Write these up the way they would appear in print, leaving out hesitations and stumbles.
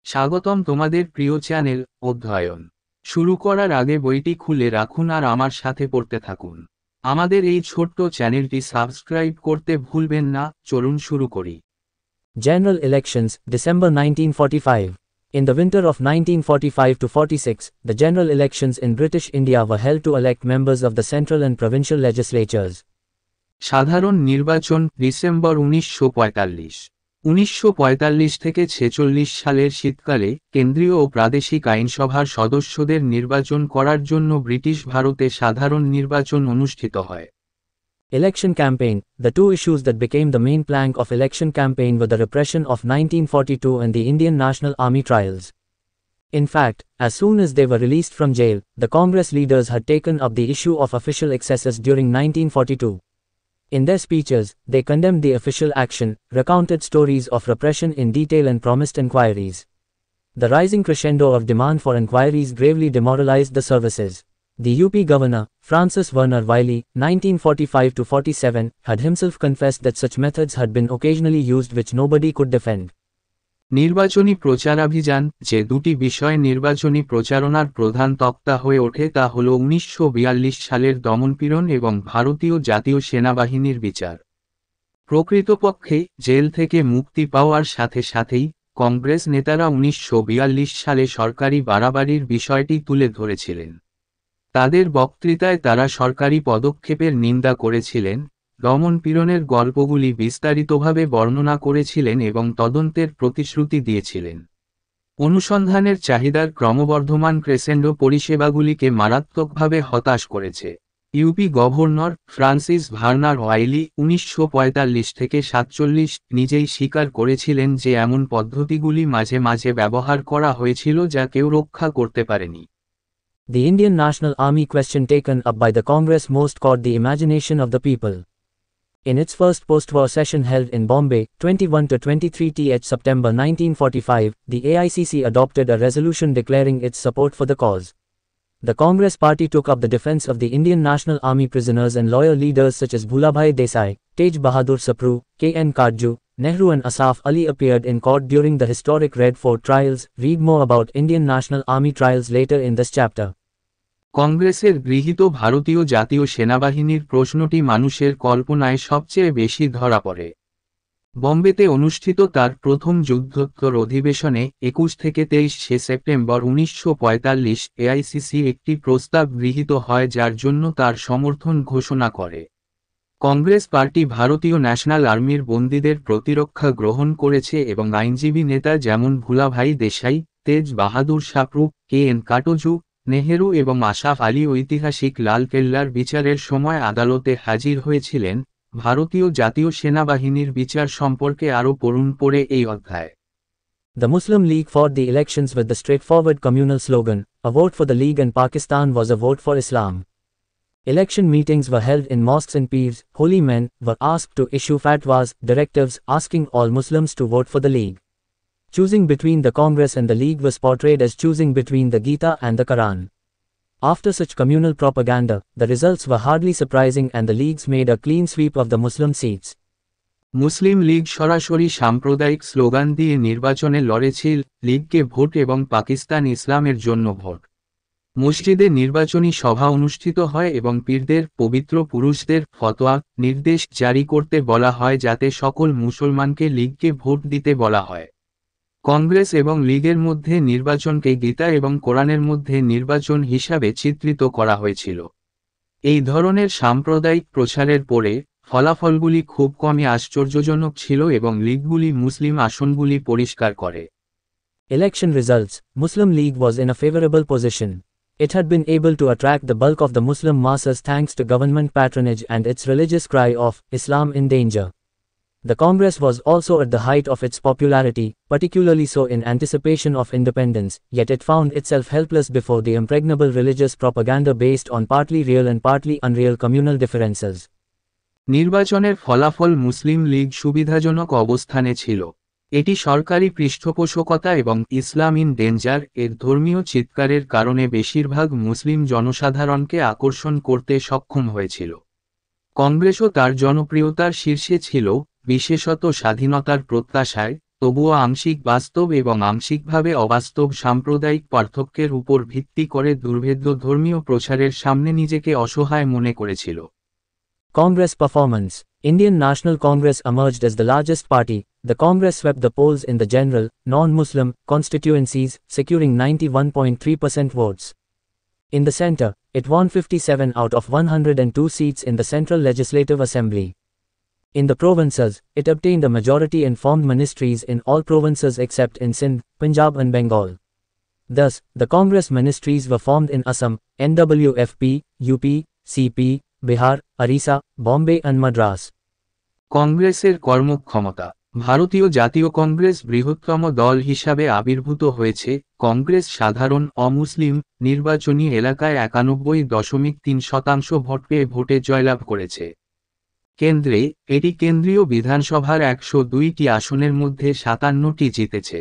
স্বাগতম তোমাদের প্রিয় চ্যানেল অধ্যয়ন শুরু করার আগে বইটি খুলে রাখুন আর আমার সাথে পড়তে থাকুন। আমাদের এই ছোট্ট চ্যানেলটি সাবস্ক্রাইব করতে ভুলবেন না। চলুন শুরু করি। General elections, December 1945. In the winter of 1945 to 46, the general elections in British India were held to elect members of the central and provincial legislatures. সাধারণ নির্বাচন ডিসেম্বর 1945। 1945 থেকে 46 সালের শীতকালে কেন্দ্রীয় ও প্রাদেশিক আইনসভার সদস্যদের নির্বাচন করার জন্য ব্রিটিশ ভারতে সাধারণ নির্বাচন অনুষ্ঠিত হয়। Election campaign. The two issues that became the main plank of election campaign were the repression of 1942 and the Indian National Army trials. In fact, as soon as they were released from jail, the Congress leaders had taken up the issue of official excesses during 1942. In their speeches, they condemned the official action, recounted stories of repression in detail and promised inquiries. The rising crescendo of demand for inquiries gravely demoralized the services. The UP governor, Francis Werner Wiley, 1945-47, had himself confessed that such methods had been occasionally used which nobody could defend. নির্বাচনী প্রচারাভিযান যে দুটি বিষয় নির্বাচনী প্রচারণার প্রধান তক্তা হয়ে ওঠে তা হল 1942 সালের দমনপীড়ন এবং ভারতীয় জাতীয় সেনাবাহিনীর বিচার। প্রকৃতপক্ষে জেল থেকে মুক্তি পাওয়ার সাথে সাথেই কংগ্রেস নেতারা 1942 সালে সরকারি বাড়াবাড়ির বিষয়টি তুলে ধরেছিলেন। তাদের বক্তৃতায় তারা সরকারি পদক্ষেপের নিন্দা করেছিলেন, দমনপীড়নের গল্পগুলি বিস্তারিতভাবে বর্ণনা করেছিলেন এবং তদন্তের প্রতিশ্রুতি দিয়েছিলেন। অনুসন্ধানের চাহিদার ক্রমবর্ধমান ক্রেসেন্ডো পরিষেবাগুলিকে মারাত্মকভাবে হতাশ করেছে। ইউপি গভর্নর ফ্রান্সিস ভার্নার ওয়াইলি 1945 থেকে 47 নিজেই স্বীকার করেছিলেন যে এমন পদ্ধতিগুলি মাঝে মাঝে ব্যবহার করা হয়েছিল যা কেউ রক্ষা করতে পারেনি। The Indian National Army question taken up by the Congress most caught the imagination of the people. In its first post-war session held in Bombay, 21-23 September 1945, the AICC adopted a resolution declaring its support for the cause. The Congress party took up the defense of the Indian National Army prisoners, and loyal leaders such as Bhulabhai Desai, Tej Bahadur Sapru, K.N. Kadju, Nehru and Asaf Ali appeared in court during the historic Red Fort trials. Read more about Indian National Army trials later in this chapter. কংগ্রেসের গৃহীত ভারতীয় জাতীয় সেনাবাহিনীর প্রশ্নটি মানুষের কল্পনায় সবচেয়ে বেশি ধরা পড়ে। বম্বেতে অনুষ্ঠিত তার প্রথম যুদ্ধোত্তর অধিবেশনে 21 থেকে 23 সেপ্টেম্বর 1945 এআইসিসি একটি প্রস্তাব গৃহীত হয় যার জন্য তার সমর্থন ঘোষণা করে। কংগ্রেস পার্টি ভারতীয় ন্যাশনাল আর্মির বন্দীদের প্রতিরক্ষা গ্রহণ করেছে এবং আইনজীবী নেতা যেমন ভুলাভাই দেশাই, তেজ বাহাদুর সাপ্রু, কে.এন. কাটোজু, নেহেরু এবং আশাফ আলী ঐতিহাসিক লালকেল্লার বিচারের সময় আদালতে হাজির হয়েছিলেন। ভারতীয় জাতীয় সেনাবাহিনীর বিচার সম্পর্কে আরও পড়ুন পড়ে এই অধ্যায়। The Muslim League fought the elections with the straightforward communal slogan, "A vote for the League and Pakistan was a vote for Islam." Election meetings were held in mosques and pirs. Holy men were asked to issue fatwas, directives, asking all Muslims to vote for the League. Choosing between the Congress and the League was portrayed as choosing between the Gita and the Quran. After such communal propaganda, the results were hardly surprising and the leagues made a clean sweep of the Muslim seats. মুসলিম লীগ সরাসরি সাম্প্রদায়িক slogan দিয়ে নির্বাচনে লড়েছিল, লীগকে vote এবং পাকিস্তান ইসলামের জন্য vote. মসজিদে নির্বাচনী সভা অনুষ্ঠিত হয় এবং পীরদের, পবিত্র পুরুষদের ফতোয়া, নির্দেশ জারি করতে বলা হয় যাতে সকল মুসলমানকে লীগকে ভোট দিতে বলা হয়। কংগ্রেস এবং লীগের মধ্যে নির্বাচনকে গীতা এবং কোরআনের মধ্যে নির্বাচন হিসাবে চিত্রিত করা হয়েছিল। এই ধরনের সাম্প্রদায়িক প্রচারের পরে ফলাফলগুলি খুব কমই আশ্চর্যজনক ছিল এবং লীগগুলি মুসলিম আসনগুলি পরিষ্কার করে। Election results. Muslim League was in a favorable position. It had been able to attract the bulk of the Muslim masses thanks to government patronage and its religious cry of Islam in danger. The Congress was also at the height of its popularity, particularly so in anticipation of independence, yet it found itself helpless before the impregnable religious propaganda based on partly real and partly unreal communal differences. নির্বাচনের ফলাফল মুসলিম লীগ সুবিধাজনক অবস্থানে ছিল। এটি সরকারি পৃষ্ঠপোষকতা এবং ইসলাম in danger এর ধর্মীয় চিৎকারের কারণে বেশিরভাগ মুসলিম জনসাধারণকে আকর্ষণ করতে সক্ষম হয়েছিল। কংগ্রেসও তার জনপ্রিয়তার শীর্ষে ছিল, বিশেষত স্বাধীনতার প্রত্যাশায়, তবুও আংশিক বাস্তব এবং আংশিকভাবে অবাস্তব সাম্প্রদায়িক পার্থক্যের উপর ভিত্তি করে দুর্ভেদ্য ধর্মীয় প্রচারের সামনে নিজেকে অসহায় মনে করেছিল। Congress performance. Indian National Congress emerged as the largest party. The Congress swept the polls in the general, non-Muslim constituencies, securing 91.3% votes. In the centre, it won 57 out of 102 seats in the Central Legislative Assembly. In the provinces, it obtained a majority and formed ministries in all provinces except in Sindh, Punjab and Bengal. Thus, the Congress ministries were formed in Assam, NWFP, UP, CP, Bihar, Orissa, Bombay and Madras. কংগ্রেসের কর্মক্ষমতা। ভারতীয় জাতীয় কংগ্রেস বৃহত্তম দল হিসাবে আবির্ভূত হয়েছে। কংগ্রেস সাধারণ অমুসলিম নির্বাচনী এলাকায় 91.3% ভোট পেয়ে ভোটে জয়লাভ করেছে। কেন্দ্রে, এটি কেন্দ্রীয় বিধানসভার 102টি আসনের মধ্যে 57টি জিতেছে।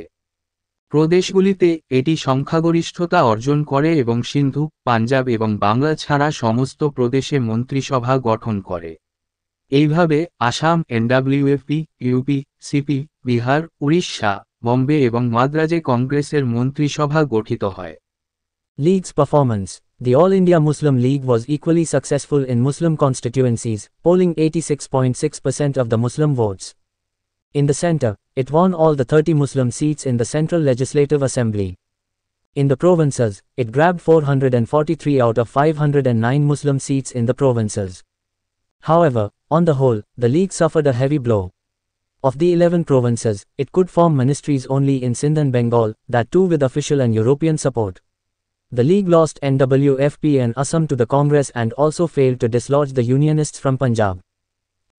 প্রদেশগুলিতে এটি সংখ্যাগরিষ্ঠতা অর্জন করে এবং সিন্ধু, পাঞ্জাব এবং বাংলা ছাড়া সমস্ত প্রদেশে মন্ত্রিসভা গঠন করে। এইভাবে আসাম, এনডব্লিউএফপি, ইউপি, সিপি, বিহার, উড়িষ্যা, বম্বে এবং মাদ্রাজে কংগ্রেসের মন্ত্রিসভা গঠিত হয়। League's performance. The All India Muslim League was equally successful in Muslim constituencies, polling 86.6% of the Muslim votes. In the centre, it won all the 30 Muslim seats in the Central Legislative Assembly. In the provinces, it grabbed 443 out of 509 Muslim seats in the provinces. However, on the whole, the League suffered a heavy blow. Of the 11 provinces, it could form ministries only in Sindh and Bengal, that too with official and European support. The League lost NWFP and Assam to the Congress and also failed to dislodge the Unionists from Punjab.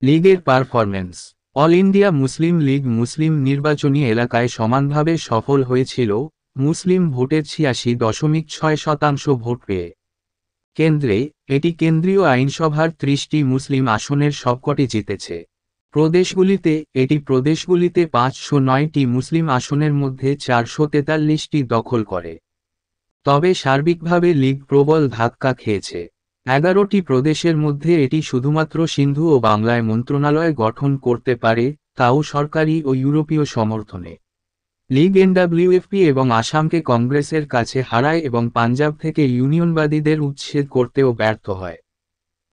লীগের performance. All India Muslim League মুসলিম নির্বাচনী এলাকায় সমানভাবে সফল হয়েছিল, মুসলিম ভোটের 86.6% vote পেয়ে। কেন্দ্রে, এটি কেন্দ্রীয় আইনসভার 30টি মুসলিম আসনের সবকটি জিতেছে। প্রদেশগুলিতে, এটি প্রদেশগুলিতে 509টি মুসলিম আসনের মধ্যে 443টি দখল করে। তবে সার্বিকভাবে লীগ প্রবল ধাক্কা খেয়েছে। 11টি প্রদেশের মধ্যে এটি শুধুমাত্র সিন্ধু ও বাংলায় মন্ত্রণালয় গঠন করতে পারে, তাও সরকারি ও ইউরোপীয় সমর্থনে। লীগ এনডব্লিউএফপি এবং আসামকে কংগ্রেসের কাছে হারায় এবং পাঞ্জাব থেকে ইউনিয়নবাদীদের উচ্ছেদ করতেও ব্যর্থ হয়।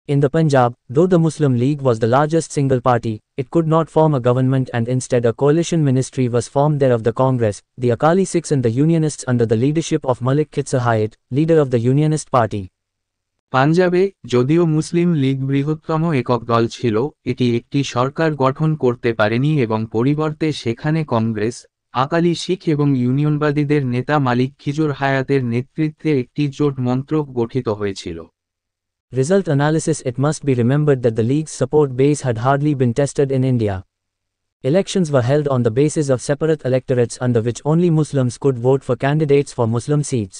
In the Punjab, though the Muslim League was the largest single party, it could not form a government and instead a coalition ministry was formed there of the Congress, the Akali Sikhs and the Unionists under the leadership of Malik Khizr Hayat, leader of the Unionist Party. পাঞ্জাবে, যদিও মুসলিম লীগ বৃহত্তম একক দল ছিল, এটি একটি সরকার গঠন করতে পারেনি এবং পরিবর্তে সেখানে কংগ্রেস, আকালি শিখ এবং ইউনিয়নবাদীদের নেতা মালিক খিজর হায়াতের নেতৃত্বে একটি জোট মন্ত্রক গঠিত হয়েছিল। Result analysis. It must be remembered that the League's support base had hardly been tested in India. Elections were held on the basis of separate electorates under which only Muslims could vote for candidates for Muslim seats.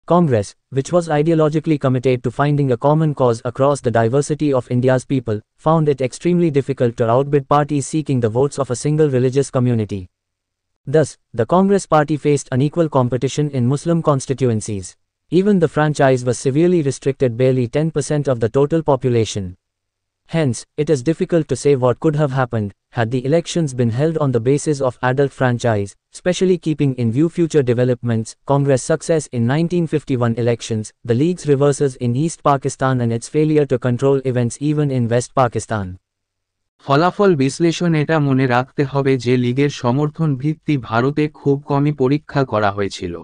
Congress, which was ideologically committed to finding a common cause across the diversity of India's people, found it extremely difficult to outbid parties seeking the votes of a single religious community. Thus, the Congress party faced unequal competition in Muslim constituencies. Even the franchise was severely restricted, barely 10% of the total population. Hence, it is difficult to say what could have happened had the elections been held on the basis of adult franchise, especially keeping in view future developments. Congress success in 1951 elections, the League's reverses in East Pakistan and its failure to control events even in West Pakistan. ফলাফল বিশ্লেষণ। এটা মনে রাখতে হবে যে লীগের সমর্থন ভিত্তি ভারতে খুব কমই পরীক্ষা করা হয়েছিল।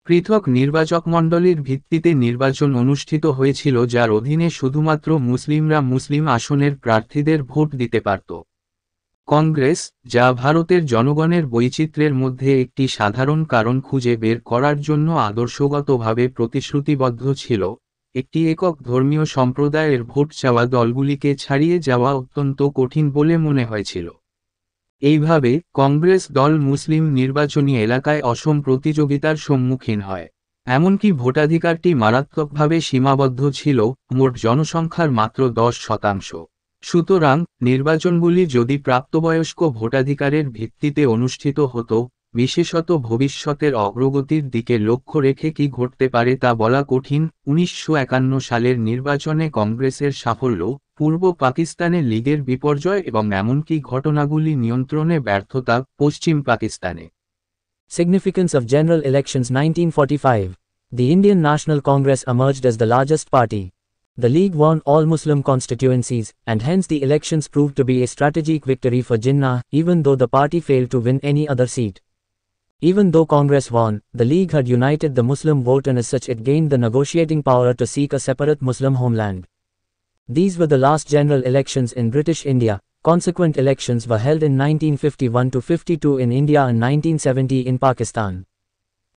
পৃথক নির্বাচকমণ্ডলীর ভিত্তিতে নির্বাচন অনুষ্ঠিত হয়েছিল যার অধীনে শুধুমাত্র মুসলিমরা মুসলিম আসনের প্রার্থীদের ভোট দিতে পারত। কংগ্রেস, যা ভারতের জনগণের বৈচিত্র্যের মধ্যে একটি সাধারণ কারণ খুঁজে বের করার জন্য আদর্শগতভাবে প্রতিশ্রুতিবদ্ধ ছিল, একটি একক ধর্মীয় সম্প্রদায়ের ভোট চাওয়া দলগুলিকে ছাড়িয়ে যাওয়া অত্যন্ত কঠিন বলে মনে হয়েছিল। এইভাবে কংগ্রেস দল মুসলিম নির্বাচনী এলাকায় অসম প্রতিযোগিতার সম্মুখীন হয়। এমনকি ভোটাধিকারটি মারাত্মকভাবে সীমাবদ্ধ ছিল, মোট জনসংখ্যার মাত্র 10%। সুতরাং, নির্বাচনগুলি যদি প্রাপ্তবয়স্ক ভোটাধিকারের ভিত্তিতে অনুষ্ঠিত হতো, বিশেষত ভবিষ্যতের অগ্রগতির দিকে লক্ষ্য রেখে কি ঘটতে পারে তা বলা কঠিন। 1951 সালের নির্বাচনে কংগ্রেসের সাফল্য, পূর্ব পাকিস্তানে লীগের বিপর্যয় এবং এমনকি ঘটনাগুলি নিয়ন্ত্রণে ব্যর্থতা পশ্চিম পাকিস্তানে। Significance of general elections 1945. The Indian National Congress emerged as the largest party. The League won all Muslim constituencies, and hence the elections proved to be a strategic victory for Jinnah, even though the party failed to win any other seat. Even though Congress won, the League had united the Muslim vote, and as such it gained the negotiating power to seek a separate Muslim homeland. These were the last general elections in British India. Consequent elections were held in 1951-52 in India and 1970 in Pakistan.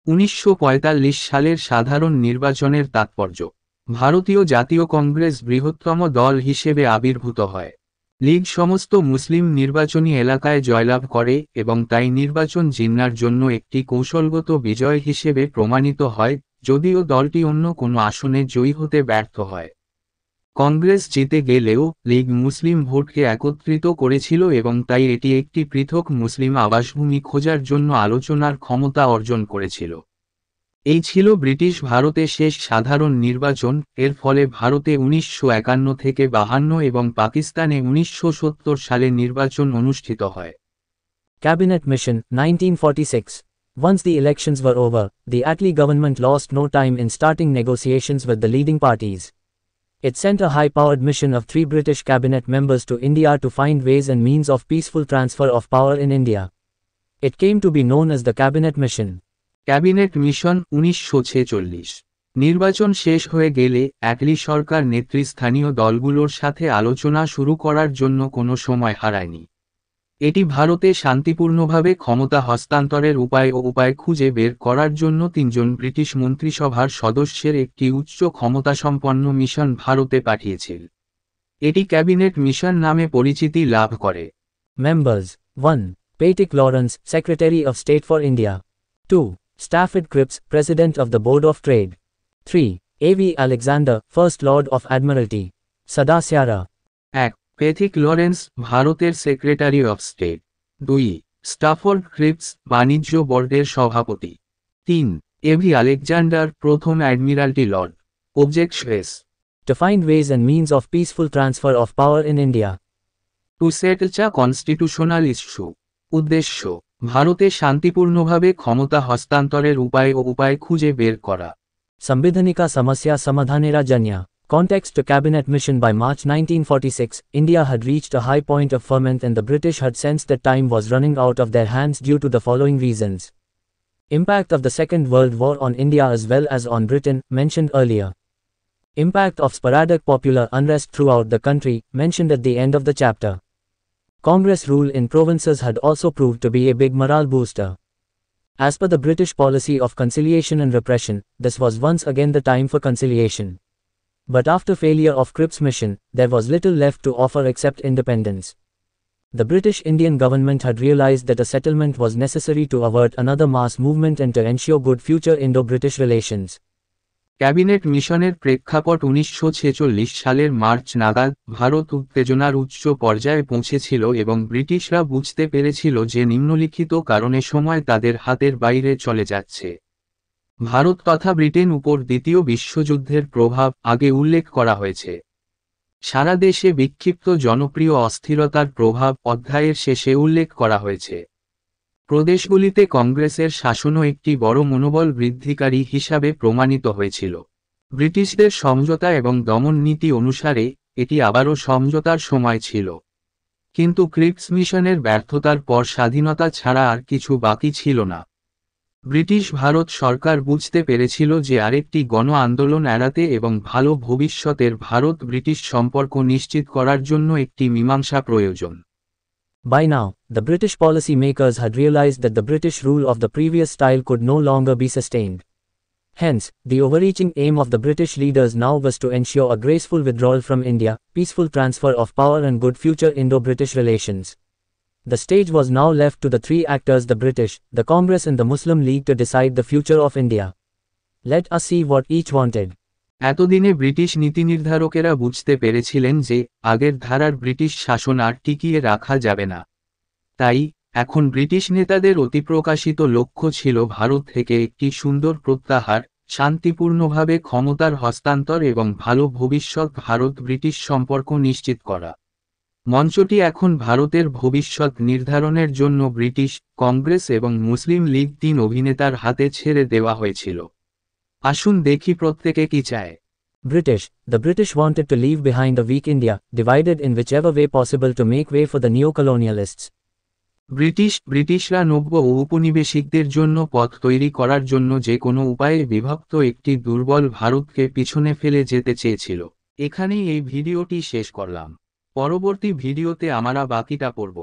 1945 সালের সাধারণ নির্বাচনের তাৎপর্য। ভারতীয় জাতীয় কংগ্রেস বৃহত্তম দল হিসেবে আবির্ভূত হয়। লীগ সমস্ত মুসলিম নির্বাচনী এলাকায় জয়লাভ করে এবং তাই নির্বাচন জিন্নার জন্য একটি কৌশলগত বিজয় হিসেবে প্রমাণিত হয়, যদিও দলটি অন্য কোনো আসনে জয়ী হতে ব্যর্থ হয়। কংগ্রেস জিতে গেলেও লীগ মুসলিম ভোটকে একত্রিত করেছিল এবং তাই এটি একটি পৃথক মুসলিম আবাসভূমি খোঁজার জন্য আলোচনার ক্ষমতা অর্জন করেছিল। এই ছিল ব্রিটিশ ভারতে শেষ সাধারণ নির্বাচন। এর ফলে ভারতে 1951 থেকে 52 এবং পাকিস্তানে 1970 সালে নির্বাচন অনুষ্ঠিত হয়। Cabinet Mission, 1946. Once the elections were over, the Attlee government lost no time in starting negotiations with the leading parties. It sent a high-powered mission of 3 British cabinet members to India to find ways and means of peaceful transfer of power in India. It came to be known as the Cabinet Mission. Cabinet mission 1946। নির্বাচন শেষ হয়ে গেলে অ্যাটলি সরকার নেতৃস্থানীয় দলগুলোর সাথে আলোচনা শুরু করার জন্য কোনো সময় হারায়নি। এটি ভারতে শান্তিপূর্ণভাবে ক্ষমতা হস্তান্তরের উপায় খুঁজে বের করার জন্য 3 জন ব্রিটিশ মন্ত্রিসভার সদস্যের একটি উচ্চ ক্ষমতাসম্পন্ন মিশন ভারতে পাঠিয়েছিল। এটি ক্যাবিনেট মিশন নামে পরিচিতি লাভ করে। Members: 1. Patrick Lawrence, Secretary of State for India. 2. Stafford Cripps, President of the Board of Trade. 3. A.V. Alexander, First Lord of Admiralty. Sadasyara. 1. Pethick Lawrence, ভারতের secretary of state. 2. Stafford Cripps, বাণিজ্য বোর্ডের সভাপতি। 3. A V Alexander, প্রথম admiralty lord. Objections: To find ways and means of peaceful transfer of power in India. To settle চা constitutional issue. উদ্দেশ্য: ভারতে শান্তিপূর্ণভাবে ক্ষমতা হস্তান্তরের উপায় খুঁজে বের করা। Sambidhanika Samasya Samadhanera Janya. Context to Cabinet Mission. By March 1946, India had reached a high point of ferment and the British had sensed that time was running out of their hands due to the following reasons. Impact of the Second World War on India as well as on Britain, mentioned earlier. Impact of sporadic popular unrest throughout the country, mentioned at the end of the chapter. Congress rule in provinces had also proved to be a big morale booster. As per the British policy of conciliation and repression, this was once again the time for conciliation. But after failure of Cripps' mission, there was little left to offer except independence. The British Indian government had realized that a settlement was necessary to avert another mass movement and to ensure good future Indo-British relations. Cabinet মিশনের প্রেক্ষাপট: 1946 সালের March নাগাদ ভারত উত্তেজনার উচ্চ পর্যায়ে পৌঁছেছিল এবং ব্রিটিশরা বুঝতে পেরেছিল যে নিম্নলিখিত কারণে সময় তাদের হাতের বাইরে চলে যাচ্ছে। ভারত তথা ব্রিটেন উপর দ্বিতীয় বিশ্বযুদ্ধের প্রভাব আগে উল্লেখ করা হয়েছে। সারা দেশে বিক্ষিপ্ত জনপ্রিয় অস্থিরতার প্রভাব অধ্যায়ের শেষে উল্লেখ করা হয়েছে। প্রদেশগুলিতে কংগ্রেসের শাসনও একটি বড় মনোবল বৃদ্ধিকারী হিসাবে প্রমাণিত হয়েছিল। ব্রিটিশদের সমঝোতা এবং দমন নীতি অনুসারে এটি আবারও সমঝোতার সময় ছিল। কিন্তু ক্রিপস মিশনের ব্যর্থতার পর স্বাধীনতা ছাড়া আর কিছু বাকি ছিল না। ব্রিটিশ ভারত সরকার বুঝতে পেরেছিল যে আরেকটি গণ আন্দোলন এড়াতে এবং ভালো ভবিষ্যতের ভারত ব্রিটিশ সম্পর্ক নিশ্চিত করার জন্য একটি মীমাংসা প্রয়োজন। By now, the British policy makers had realized that the British rule of the previous style could no longer be sustained. Hence, the overreaching aim of the British leaders now was to ensure a graceful withdrawal from India, peaceful transfer of power and good future Indo-British relations. The stage was now left to the 3 actors: the British, the Congress and the Muslim League, to decide the future of India. Let us see what each wanted. এতদিনে British নীতিনির্ধারকেরা বুঝতে পেরেছিলেন যে আগের ধারার British শাসন আর টিকিয়ে রাখা যাবে না। তাই এখন ব্রিটিশ নেতাদের অতিপ্রকাশিত লক্ষ্য ছিল ভারত থেকে একটি সুন্দর প্রত্যাহার, শান্তিপূর্ণভাবে ক্ষমতার হস্তান্তর এবং ভালো ভবিষ্যৎ ভারত ব্রিটিশ সম্পর্ক নিশ্চিত করা। মঞ্চটি এখন ভারতের ভবিষ্যৎ নির্ধারণের জন্য ব্রিটিশ, কংগ্রেস এবং মুসলিম লীগ 3 অভিনেতার হাতে ছেড়ে দেওয়া হয়েছিল। আসুন দেখি প্রত্যেকে কি চায়। British. The British wanted to leave behind a weak India, divided in whichever way possible to make way for the neo-colonialists. ব্রিটিশরা নব্য ও উপনিবেশিকদের জন্য পথ তৈরি করার জন্য যে কোনো উপায়ে বিভক্ত একটি দুর্বল ভারতকে পিছনে ফেলে যেতে চেয়েছিল। এখানেই এই ভিডিওটি শেষ করলাম। পরবর্তী ভিডিওতে আমরা বাকিটা পড়ব।